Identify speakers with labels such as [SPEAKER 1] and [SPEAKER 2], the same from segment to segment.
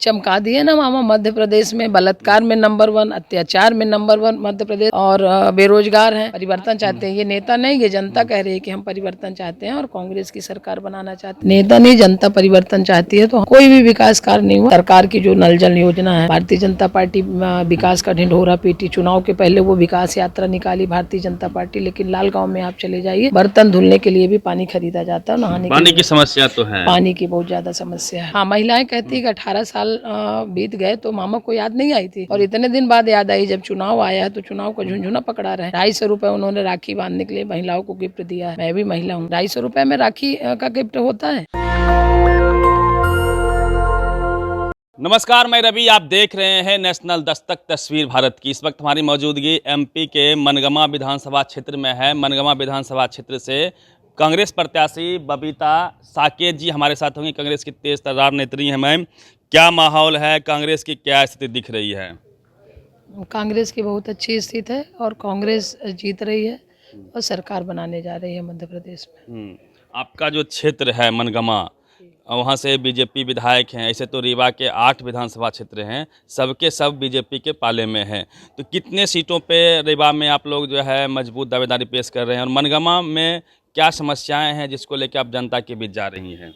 [SPEAKER 1] चमका दिए ना मामा। मध्य प्रदेश में बलात्कार में नंबर 1, अत्याचार में नंबर 1 मध्य प्रदेश, और बेरोजगार हैं। परिवर्तन चाहते हैं, ये नेता नहीं, ये जनता कह रही है कि हम परिवर्तन चाहते हैं और कांग्रेस की सरकार बनाना चाहते हैं। नेता नहीं, जनता परिवर्तन चाहती है। तो कोई भी विकास कार्य नहीं हुआ। सरकार की जो नल जल योजना है, भारतीय जनता पार्टी विकास का ढिंढोरा पीटी। चुनाव के पहले वो विकास यात्रा निकाली भारतीय जनता पार्टी, लेकिन लाल गाँव में आप चले जाइए, बर्तन धुलने के लिए भी पानी खरीदा जाता है, नहाने
[SPEAKER 2] पानी की समस्या तो है,
[SPEAKER 1] पानी की बहुत ज्यादा समस्या है। हाँ, महिलाएं कहती है कि 18 साल बीत गए तो मामा को याद नहीं आई थी, और इतने दिन बाद याद आई जब चुनाव आया है। तो चुनाव का झुंझुना पकड़ा रहे। 250 रुपए उन्होंने राखी बांधने के लिए महिलाओं को गिफ्ट दिया है। मैं भी महिला हूँ। 250 रुपए में राखी का गिफ्ट होता है।
[SPEAKER 2] नमस्कार, मैं रवि। आप देख रहे हैं नेशनल दस्तक तस्वीर भारत की। इस वक्त हमारी मौजूदगी एमपी के मनगमा विधानसभा क्षेत्र में है। मनगमा विधानसभा क्षेत्र से कांग्रेस प्रत्याशी बबीता साकेत जी हमारे साथ होंगी। कांग्रेस की तेज तर्रार नेत्री हैं। मैम, क्या माहौल है, कांग्रेस की क्या स्थिति दिख रही है?
[SPEAKER 1] कांग्रेस की बहुत अच्छी स्थिति है और कांग्रेस जीत रही है और सरकार बनाने जा रही है मध्य प्रदेश में।
[SPEAKER 2] आपका जो क्षेत्र है मनगमा, वहाँ से बीजेपी विधायक हैं। ऐसे तो रीवा के 8 विधानसभा क्षेत्र हैं, सबके सब बीजेपी के पाले में हैं। तो कितने सीटों पे रीवा में आप लोग जो है मजबूत दावेदारी पेश कर रहे हैं, और मनगमा में क्या समस्याएं हैं जिसको लेकर आप जनता के बीच जा रही हैं?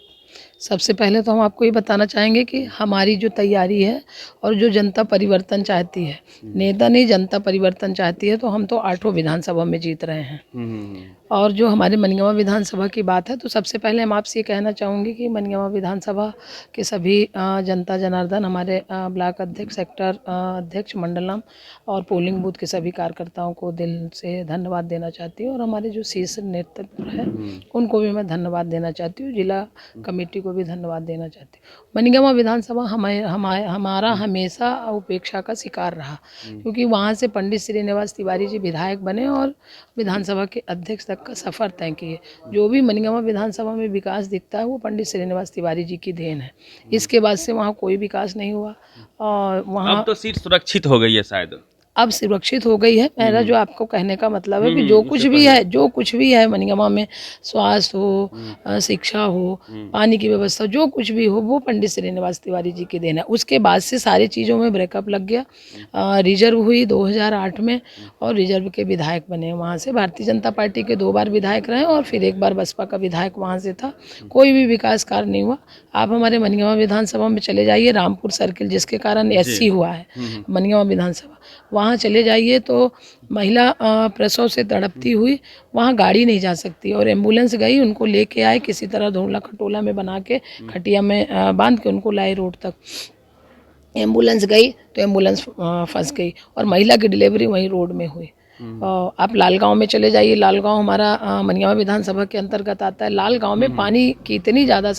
[SPEAKER 1] सबसे पहले तो हम आपको ये बताना चाहेंगे कि हमारी जो तैयारी है और जो जनता परिवर्तन चाहती है, नेता नहीं, जनता परिवर्तन चाहती है, तो हम तो 8 विधानसभा में जीत रहे हैं। और जो हमारे मनगमा विधानसभा की बात है, तो सबसे पहले हम आपसे ये कहना चाहूँगी कि मनगमा विधानसभा के सभी जनता जनार्दन, हमारे ब्लॉक अध्यक्ष, सेक्टर अध्यक्ष, मंडलम और पोलिंग बूथ के सभी कार्यकर्ताओं को दिल से धन्यवाद देना चाहती हूँ। और हमारे जो शीर्ष नेतृत्व है उनको भी मैं धन्यवाद देना चाहती हूँ। जिला कमेटी को भी धन्यवाद देना चाहती हूँ। मनगमा विधानसभा हमारा हमेशा उपेक्षा का शिकार रहा, क्योंकि वहाँ से पंडित श्रीनिवास तिवारी जी विधायक बने और विधानसभा के अध्यक्ष तक का सफ़र तय किए। जो भी मनगमा विधानसभा में विकास दिखता है वो पंडित श्रीनिवास तिवारी जी की देन है। इसके बाद से वहाँ कोई विकास नहीं हुआ। और वहाँ
[SPEAKER 2] अब तो सीट सुरक्षित हो गई है शायद।
[SPEAKER 1] अब सुरक्षित हो गई है। मेरा जो आपको कहने का मतलब है कि जो कुछ भी है मनगमा में, स्वास्थ्य हो, शिक्षा हो, पानी की व्यवस्था, जो कुछ भी हो, वो पंडित श्रीनिवास तिवारी जी की देन है। उसके बाद से सारी चीज़ों में ब्रेकअप लग गया। रिजर्व हुई 2008 में और रिजर्व के विधायक बने। वहाँ से भारतीय जनता पार्टी के 2 बार विधायक रहे और फिर 1 बार बसपा का विधायक वहाँ से था। कोई भी विकास कार्य नहीं हुआ। आप हमारे मनगमा विधानसभा में चले जाइए, रामपुर सर्किल जिसके कारण SC हुआ है मनगमा विधानसभा, वहाँ चले जाइए तो महिला प्रसव से तड़पती हुई वहाँ गाड़ी नहीं जा सकती, और एम्बुलेंस गई, उनको लेके आए किसी तरह धोला खटोला में बना के, खटिया में बांध के उनको लाए रोड तक। एम्बुलेंस गई तो एम्बुलेंस फंस गई और महिला की डिलीवरी वहीं रोड में हुई। आप लालगांव में चले जाइए। लालगांव हमारा मनगमा विधानसभा के अंतर्गत आता है। लालगांव में पानी की इतनी ज़्यादा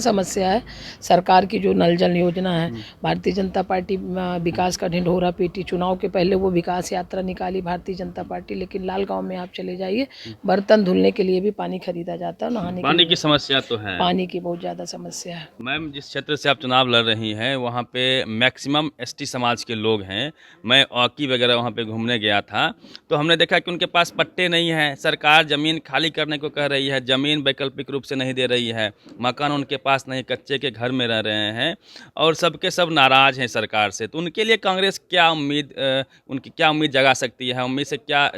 [SPEAKER 1] समस्या है। सरकार की जो नल जल योजना है, भारतीय जनता पार्टी विकास का ढिंढोरा पीटी। चुनाव के पहले वो विकास यात्रा निकाली भारतीय जनता पार्टी, लेकिन लालगांव में आप चले जाइए, बर्तन धुलने के लिए भी पानी खरीदा जाता है, नहाने के लिए
[SPEAKER 2] पानी की समस्या तो है।
[SPEAKER 1] पानी की बहुत ज़्यादा समस्या है।
[SPEAKER 2] मैम, जिस क्षेत्र से आप चुनाव लड़ रही हैं वहाँ पे मैक्सिमम ST समाज के लोग हैं। मैं औकी वगैरह वहाँ पे घूमने गया था, तो हमने देखा कि उनके पास पट्टे नहीं हैं। सरकार ज़मीन खाली करने को कह रही है, ज़मीन वैकल्पिक रूप से नहीं दे रही है, मकान उनके पास नहीं, कच्चे के घर में रह रहे हैं और सबके सब नाराज़ हैं सरकार से। तो उनके लिए कांग्रेस क्या उनकी क्या उम्मीद जगा सकती है?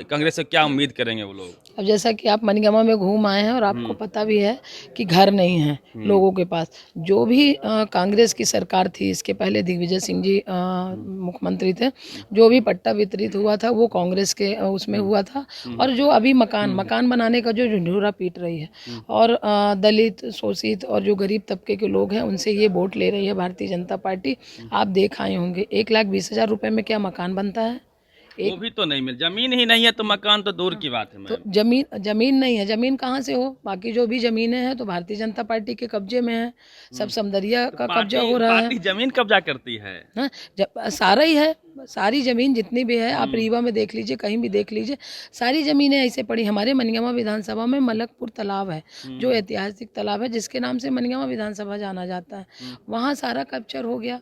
[SPEAKER 2] कांग्रेस से क्या उम्मीद करेंगे वो लोग?
[SPEAKER 1] अब जैसा कि आप मनगमा में घूम आए हैं और आपको पता भी है कि घर नहीं है लोगों के पास। जो भी कांग्रेस की सरकार थी, इसके पहले दिग्विजय सिंह जी मुख्यमंत्री थे, जो भी पट्टा वितरित हुआ था वो कांग्रेस के उसमें हुआ था। और जो अभी मकान बनाने का जो ढिंढोरा पीट रही है, और दलित, शोषित और जो गरीब तबके के लोग हैं उनसे ये वोट ले रही है भारतीय जनता पार्टी। आप देख आए होंगे 1,20,000 रुपये में क्या मकान बनता है?
[SPEAKER 2] वो भी तो नहीं मिल, जमीन ही नहीं है तो मकान तो दूर की बात है।
[SPEAKER 1] तो
[SPEAKER 2] मैम,
[SPEAKER 1] जमीन नहीं है, जमीन कहाँ से हो? बाकी जो भी जमीनें हैं तो भारतीय जनता पार्टी के कब्जे में है। सब समदरिया का कब्जा हो रहा है।
[SPEAKER 2] पार्टी जमीन कब्जा करती है।
[SPEAKER 1] हाँ, सारा ही है। सारी जमीन जितनी भी है, आप रीवा में देख लीजिए, कहीं भी देख लीजिए, सारी जमीनें ऐसे पड़ी। हमारे मनगमा विधानसभा में मलकपुर तालाब है, जो ऐतिहासिक तालाब है जिसके नाम से मनगमा विधानसभा जाना जाता है। वहाँ सारा कैप्चर हो गया।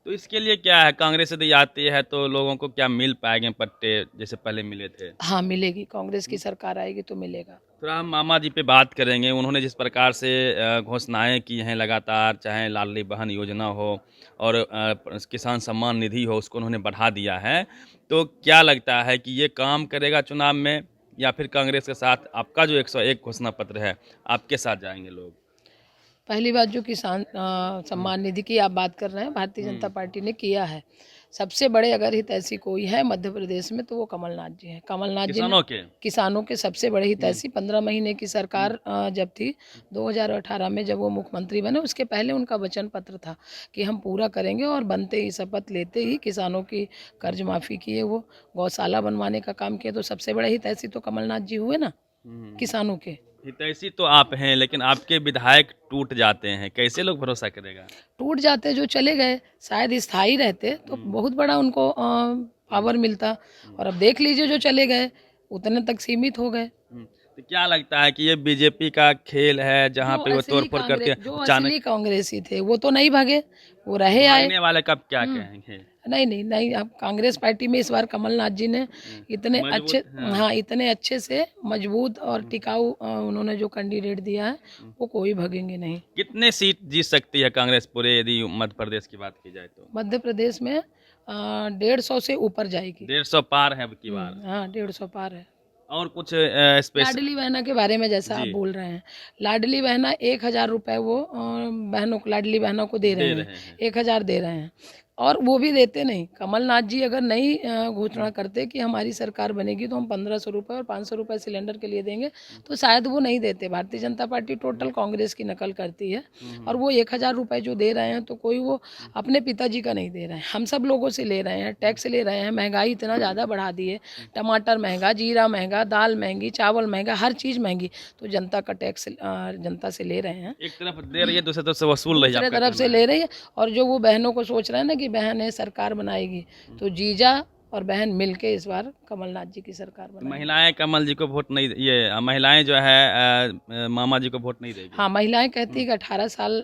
[SPEAKER 2] तो इसके लिए क्या है, कांग्रेस यदि आती है तो लोगों को क्या मिल पाएंगे पट्टे जैसे पहले मिले थे?
[SPEAKER 1] हाँ, मिलेगी। कांग्रेस की सरकार आएगी तो मिलेगा।
[SPEAKER 2] थोड़ा हम मामा जी पे बात करेंगे। उन्होंने जिस प्रकार से घोषणाएं की हैं लगातार, चाहे लाडली बहन योजना हो और किसान सम्मान निधि हो, उसको उन्होंने बढ़ा दिया है। तो क्या लगता है कि ये काम करेगा चुनाव में, या फिर कांग्रेस के साथ आपका जो 101 घोषणा पत्र है, आपके साथ जाएंगे लोग?
[SPEAKER 1] पहली बात, जो किसान सम्मान निधि की आप बात कर रहे हैं, भारतीय जनता पार्टी ने किया है। सबसे बड़े अगर हितैषी कोई है मध्य प्रदेश में तो वो कमलनाथ जी हैं। कमलनाथ जी ने किसानों के सबसे बड़े हितैषी। 15 महीने की सरकार जब थी 2018 में, जब वो मुख्यमंत्री बने, उसके पहले उनका वचन पत्र था कि हम पूरा करेंगे, और बनते ही शपथ लेते ही किसानों की कर्ज माफ़ी किए, वो गौशाला बनवाने का काम किया। तो सबसे बड़े हितैषी तो कमलनाथ जी हुए ना किसानों के।
[SPEAKER 2] हितैषी तो आप हैं, लेकिन आपके विधायक टूट जाते हैं, कैसे लोग भरोसा करेगा?
[SPEAKER 1] टूट जाते, जो चले गए, शायद स्थायी रहते तो बहुत बड़ा उनको पावर मिलता, और अब देख लीजिए जो चले गए उतने तक सीमित हो गए।
[SPEAKER 2] तो क्या लगता है कि ये बीजेपी का खेल है, जहाँ पे वो तोड़फोड़ करके
[SPEAKER 1] जो असली कांग्रेसी थे वो तो नहीं भागे, वो रहे आए।
[SPEAKER 2] आने वाले कब क्या कहेंगे?
[SPEAKER 1] नहीं, अब कांग्रेस पार्टी में इस बार कमलनाथ जी ने इतने अच्छे, हाँ, इतने अच्छे से मजबूत और टिकाऊ उन्होंने जो कैंडिडेट दिया है, वो कोई भगेंगे नहीं।
[SPEAKER 2] कितने सीट जीत सकती है कांग्रेस पूरे, यदि मध्य प्रदेश की बात की जाए तो?
[SPEAKER 1] मध्य प्रदेश में 150 से ऊपर जाएगी।
[SPEAKER 2] 150 पार है अब की बार?
[SPEAKER 1] हाँ, 150 पार है।
[SPEAKER 2] और कुछ स्पेशल?
[SPEAKER 1] लाडली बहना के बारे में जैसा आप बोल रहे हैं, लाडली बहना 1000 रुपये वो बहनों को, लाडली बहनों को दे रहे हैं। 1000 दे रहे हैं, और वो भी देते नहीं। कमलनाथ जी अगर नहीं घोषणा करते कि हमारी सरकार बनेगी तो हम 1500 रुपये और 500 रुपये सिलेंडर के लिए देंगे, तो शायद वो नहीं देते। भारतीय जनता पार्टी टोटल कांग्रेस की नकल करती है, और वो 1000 रुपये जो दे रहे हैं तो कोई वो अपने पिताजी का नहीं दे रहे हैं, हम सब लोगों से ले रहे हैं, टैक्स ले रहे हैं। महंगाई इतना ज़्यादा बढ़ा दी है, टमाटर महंगा, जीरा महंगा, दाल महंगी, चावल महंगा, हर चीज़ महंगी, तो जनता का टैक्स जनता से ले रहे हैं।
[SPEAKER 2] एक तरफ दे रही है, दूसरी तरफ से वसूल रही है,
[SPEAKER 1] दूसरी तरफ से ले रही है। और जो वो बहनों को सोच रहे हैं ना कि बहन है सरकार बनाएगी, तो जीजा और बहन मिलके इस बार कमलनाथ जी की सरकार बनाएगी।
[SPEAKER 2] महिलाएं कमल जी को वोट नहीं, ये महिलाएं जो है मामा जी को वोट नहीं देगी?
[SPEAKER 1] हाँ, महिलाएं कहती है कि 18 साल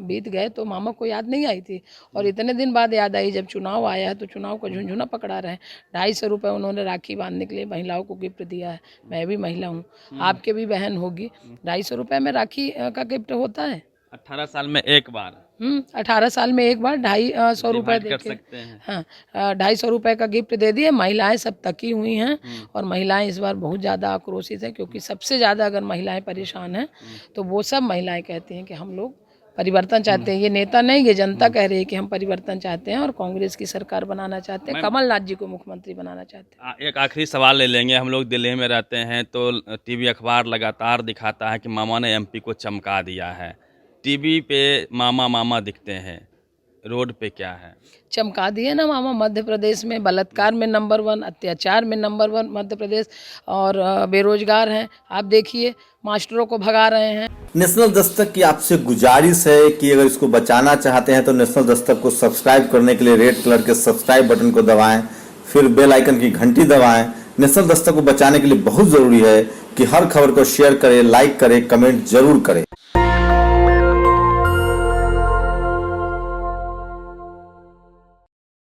[SPEAKER 1] बीत गए तो मामा को याद नहीं आई थी, और इतने दिन बाद याद आई जब चुनाव आया है, तो चुनाव का झुंझुना पकड़ा रहे। 250 रुपये उन्होंने राखी बांधने के लिए महिलाओं को गिफ्ट दिया है। मैं भी महिला हूँ, आपके भी बहन होगी। 250 रुपये में राखी का गिफ्ट होता है?
[SPEAKER 2] 18 साल में एक बार?
[SPEAKER 1] 18 साल में एक बार 250 रुपये दे के, हाँ, 250 रुपये का गिफ्ट दे दिए। महिलाएं सब तकी हुई हैं, और महिलाएं इस बार बहुत ज़्यादा आक्रोशित हैं, क्योंकि सबसे ज़्यादा अगर महिलाएं परेशान हैं तो वो सब महिलाएं कहती हैं कि हम लोग परिवर्तन चाहते हैं। ये नेता नहीं, ये जनता कह रही है कि हम परिवर्तन चाहते हैं और कांग्रेस की सरकार बनाना चाहते हैं, कमलनाथ जी को मुख्यमंत्री बनाना चाहते हैं।
[SPEAKER 2] एक आखिरी सवाल ले लेंगे। हम लोग दिल्ली में रहते हैं, तो टीवी अखबार लगातार दिखाता है कि मामा ने एमपी को चमका दिया है। टीवी पे मामा दिखते हैं, रोड पे क्या है?
[SPEAKER 1] चमका दिए ना मामा। मध्य प्रदेश में बलात्कार में नंबर 1, अत्याचार में नंबर 1 मध्य प्रदेश, और बेरोजगार हैं। आप देखिए, मास्टरों को भगा रहे हैं।
[SPEAKER 3] नेशनल दस्तक की आपसे गुजारिश है कि अगर इसको बचाना चाहते हैं तो नेशनल दस्तक को सब्सक्राइब करने के लिए रेड कलर के सब्सक्राइब बटन को दबाएं, फिर बेल आइकन की घंटी दबाएं। नेशनल दस्तक को बचाने के लिए बहुत जरूरी है कि हर खबर को शेयर करें, लाइक करें, कमेंट जरूर करें।